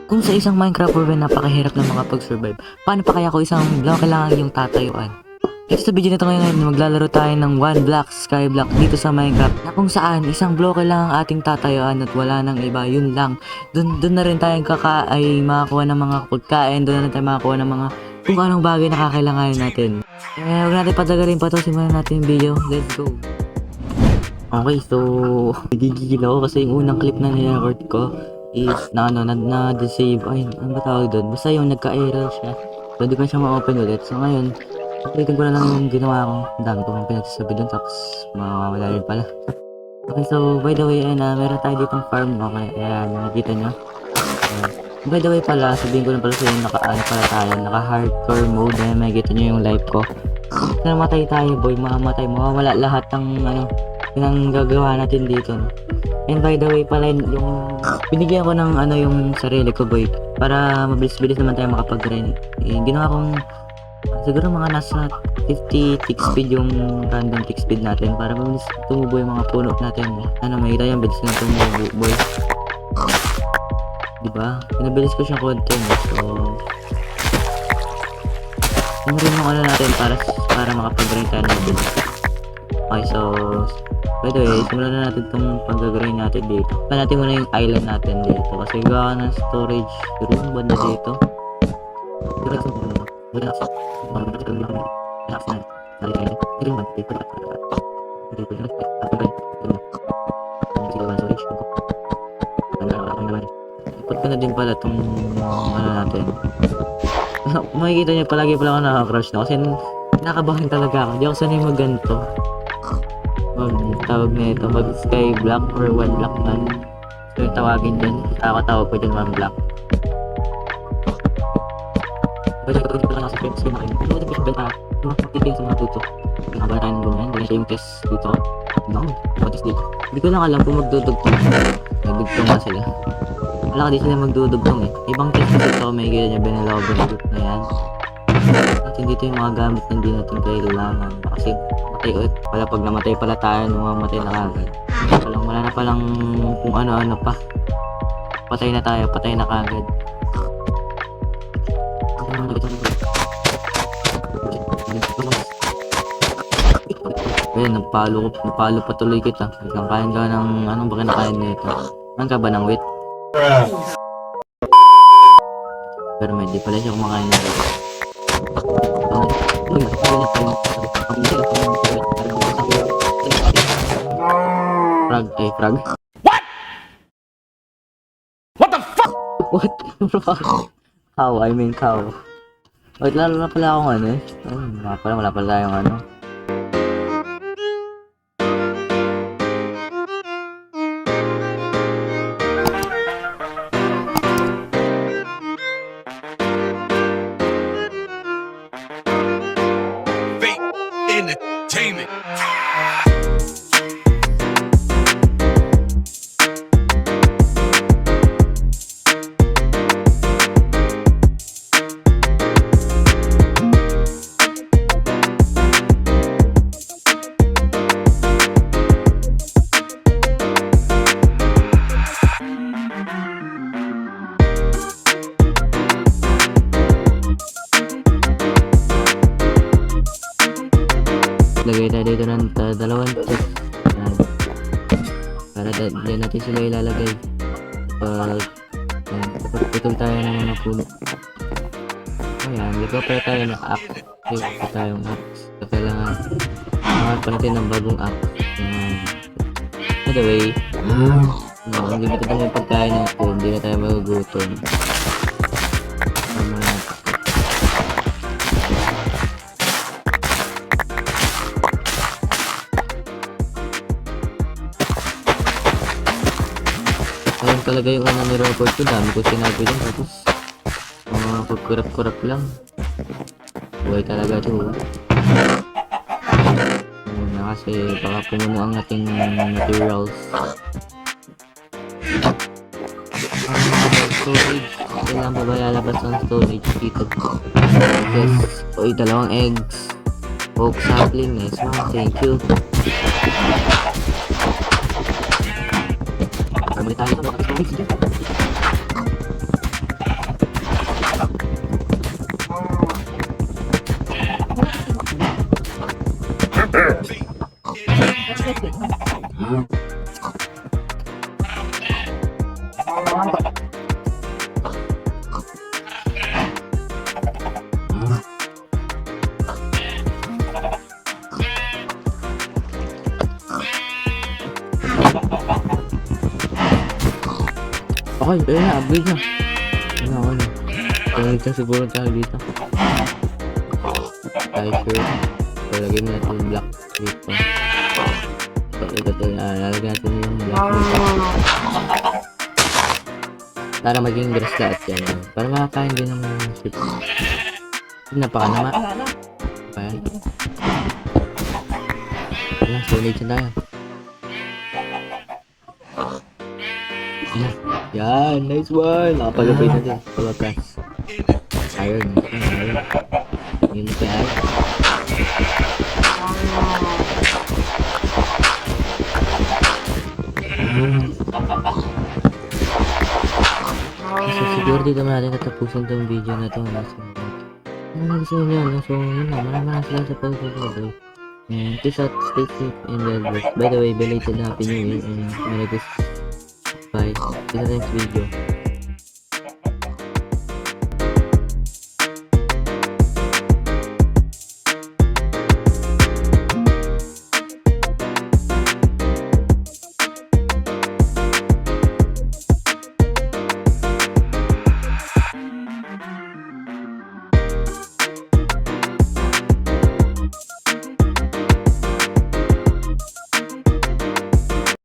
Kung sa isang Minecraft world napakahirap na makapag-survive, paano pa kaya kung isang block kailangan yung tatayuan? Dito sa video nito ngayon, maglalaro tayo ng one block skyblock dito sa Minecraft na kung saan isang block lang ang ating tatayuan at wala nang iba, yun lang. Dun na rin tayo makakuha ng mga pagkain, dun na rin tayo makakuha ng mga kung anong bagay na kakailanganin natin. Huwag natin patagalin pa to, simulan natin yung video. Let's go! Okay, so nagigigil ako kasi yung unang clip na nirecord ko is na-save. Ay, ano ba tawag doon? Basta yung nagka-error siya. Pwede ko siya ma-open ulit. So ngayon, ulitin ko na lang yung ginawa ko. Ang dami ko pang pinagsasabi doon, tapos mawawala rin pala. Okay, so by the way, meron tayo ditong farm. Okay, ayan, nakikita nyo. By the way pala, sabihin ko lang pala sa inyo, naka-hardcore mode. Ayan, makikita nyo yung live ko. Kung namatay tayo, boy, mawawala lahat ng yung gagawa natin dito, no? And by the way pala, yung binigyan ko ng yung sarili ko, boy, para mabilis-bilis naman tayo makapag-grind. Ginawa kong siguro mga nasa 50 tick speed yung random tick speed natin para mabilis tumubo yung mga puno natin. Makita yung bilis na tumubo, boy, diba? Pinabilis ko siyang konti, no? So yun rin yung natin para makapag-grind tayo ng bilis. Okay, so by the way, simulan na natin itong pag-grind natin dito. Natin muna yung island natin dito kasi gawa ng storage room banda dito. Ipot ko na din pala itong natin. Makikita niyo palagi pala ako nakaka-crush na kasi nakabahan talaga ako. Di ako sanay mag-ganito. Tawag na ito, mag skyblock or one block man. So yung tawagin dyan, tawag ko dyan one block. Pwede ko dito lang sa friends ko na rin. Pwede ko siya benta, makakitikin sa mga tuto. Nakabala tayo ng ganyan, dahil siya yung test dito. No, test dito. Hindi ko lang alam kung magdudugtong. Nagdugtong nga sila. Wala ka di sila magdudugtong eh. Ibang test dito, may kaya niya binalawag ng group na yan. At dito yung mga gamit na hindi natin kailangan. Kasi matay ulit. Wala pag namatay pala tayo, mamatay na kagad. Wala na palang kung ano-ano pa. Patay na tayo, patay na kagad. Ayan, napalo pa tuloy kita. Hanggang kain ka ng anong ba kinakain nito? Ano ka ba ng wheat? Pero hindi pala siya kumakain nito. Frog. What the fuck? What? Cow, I mean cow. Wait, lalo na pala akong wala pala tayong Entertainment. Lagay tayo dito ng dalawang chip para dyan natin sila ilalagay kapag putol tayo ng mga puno. Ayan, nagpapala tayo ng axe. Nagpapala tayong axe so kailangan makamit pa natin ng bagong axe. By the way, hindi ba tayo yung pagkain natin, hindi na tayo magugutom. Ayun talaga yung ni-record ko, dami ko sinabi lang tapos mga pagkurap-kurap lang. Buhay talaga ito. Kasi baka pumuno ang ating materials. Storage, kailangan pa ba lalabas ang storage dito? Yes, dalawang eggs, oak sapling, nice one, thank you. Muli tayo sa mga storage dyan. Okay, ayun na, upgrade na. Ano. Tumigil siguro tayo dito. Tiger. So, lagyan mo natin yung black dito. So, ito. Lalagyan natin yung black dito. Para maging grass lahat yan. Para makakain din ng ship. Napakanama. Ayan. Ayan, donate na tayo. Yan, nice one. Nakapalabay na din. Palakas. Iron. Yun pa yan. So, siguro dito natin tatapusin tong video na to. Ano gusto nyo? So, yun na. Maraming salamat sa pag-subscribe. And peace out, stay safe, and well blessed. By the way, belated happy new year and Merry Christmas. Bye. See you in the next video.